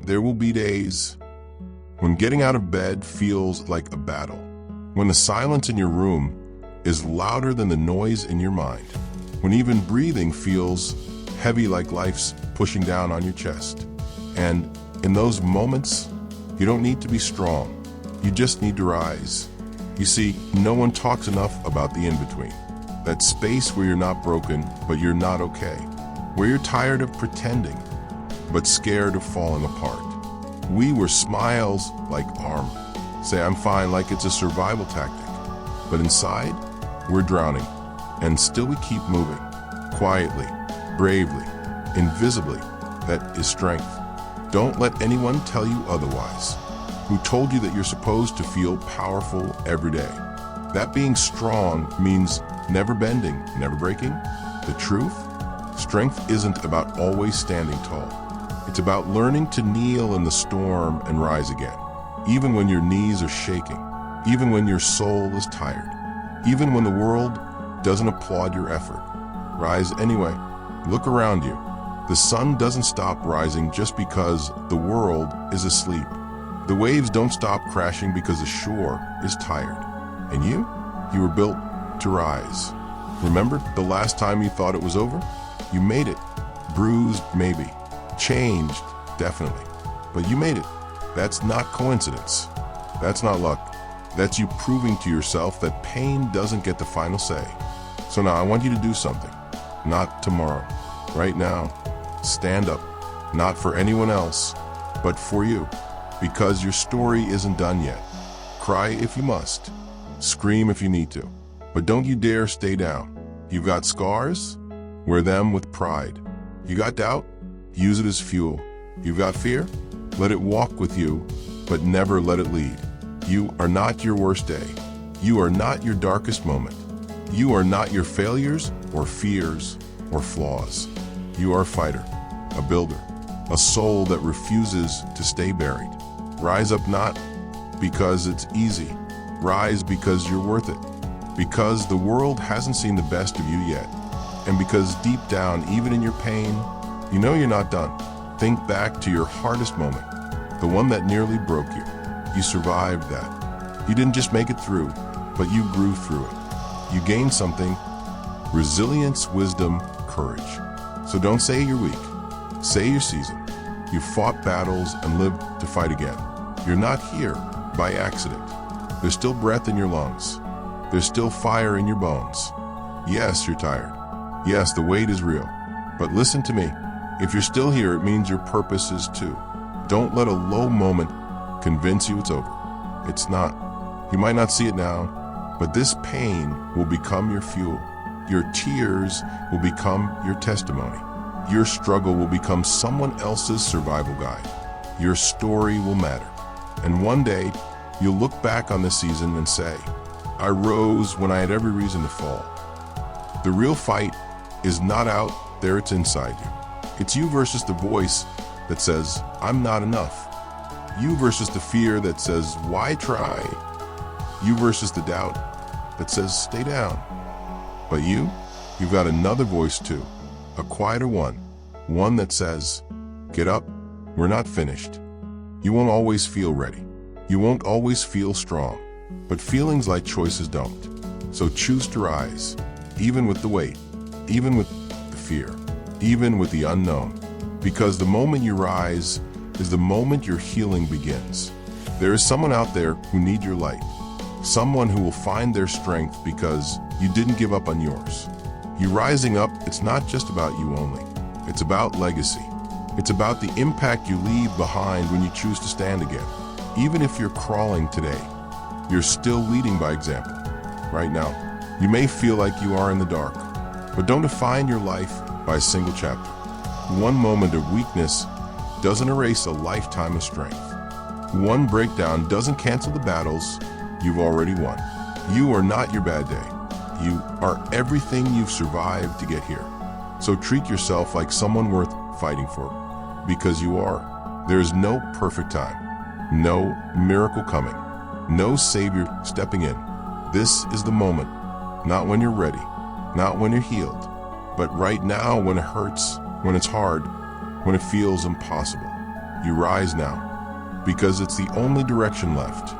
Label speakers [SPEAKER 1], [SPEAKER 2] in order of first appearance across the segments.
[SPEAKER 1] There will be days when getting out of bed feels like a battle, when the silence in your room is louder than the noise in your mind, when even breathing feels heavy like life's pushing down on your chest. And in those moments, you don't need to be strong. You just need to rise. You see, no one talks enough about the in-between. That space where you're not broken, but you're not okay. Where you're tired of pretending, but scared of falling apart. We wear smiles like armor. Say I'm fine like it's a survival tactic. But inside, we're drowning. And still we keep moving. Quietly, bravely, invisibly. That is strength. Don't let anyone tell you otherwise. Who told you that you're supposed to feel powerful every day? That being strong means never bending, never breaking. The truth? Strength isn't about always standing tall. It's about learning to kneel in the storm and rise again. Even when your knees are shaking, even when your soul is tired, even when the world doesn't applaud your effort. Rise anyway. Look around you. The sun doesn't stop rising just because the world is asleep. The waves don't stop crashing because the shore is tired. And you were built to rise. Remember the last time you thought it was over? You made it. Bruised, maybe. Changed, definitely. But you made it. That's not coincidence. That's not luck. That's you proving to yourself that pain doesn't get the final say. So now I want you to do something. Not tomorrow. Right now. Stand up. Not for anyone else, but for you. Because your story isn't done yet. Cry if you must. Scream if you need to. But don't you dare stay down. You've got scars? Wear them with pride. You got doubt? Use it as fuel. You've got fear? Let it walk with you, but never let it lead. You are not your worst day. You are not your darkest moment. You are not your failures or fears or flaws. You are a fighter, a builder, a soul that refuses to stay buried. Rise up not because it's easy. Rise because you're worth it. Because the world hasn't seen the best of you yet. And because deep down, even in your pain, you know you're not done. Think back to your hardest moment, the one that nearly broke you. You survived that. You didn't just make it through, but you grew through it. You gained something: resilience, wisdom, courage. So don't say you're weak. Say you're seasoned. You fought battles and lived to fight again. You're not here by accident. There's still breath in your lungs. There's still fire in your bones. Yes, you're tired. Yes, the weight is real. But listen to me. If you're still here, it means your purpose is too. Don't let a low moment convince you it's over. It's not. You might not see it now, but this pain will become your fuel. Your tears will become your testimony. Your struggle will become someone else's survival guide. Your story will matter. And one day, you'll look back on this season and say, I rose when I had every reason to fall. The real fight is not out there, it's inside you. It's you versus the voice that says, I'm not enough. You versus the fear that says, why try? You versus the doubt that says, stay down. But you've got another voice too, a quieter one that says, get up, we're not finished. You won't always feel ready. You won't always feel strong, but feelings like choices don't. So choose to rise, even with the weight, even with the fear, even with the unknown. Because the moment you rise is the moment your healing begins. There is someone out there who needs your light. Someone who will find their strength because you didn't give up on yours. You rising up, it's not just about you only. It's about legacy. It's about the impact you leave behind when you choose to stand again. Even if you're crawling today, you're still leading by example. Right now, you may feel like you are in the dark, but don't define your life by a single chapter. One moment of weakness doesn't erase a lifetime of strength. One breakdown doesn't cancel the battles you've already won. You are not your bad day. You are everything you've survived to get here. So treat yourself like someone worth fighting for, because you are. There is no perfect time, no miracle coming, no savior stepping in. This is the moment, not when you're ready, not when you're healed, but right now when it hurts, when it's hard, when it feels impossible. You rise now, because it's the only direction left,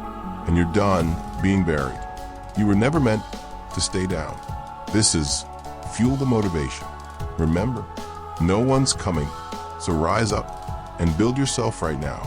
[SPEAKER 1] and you're done being buried. You were never meant to stay down. This is Fuel the Motivation. Remember, no one's coming, so rise up and build yourself right now.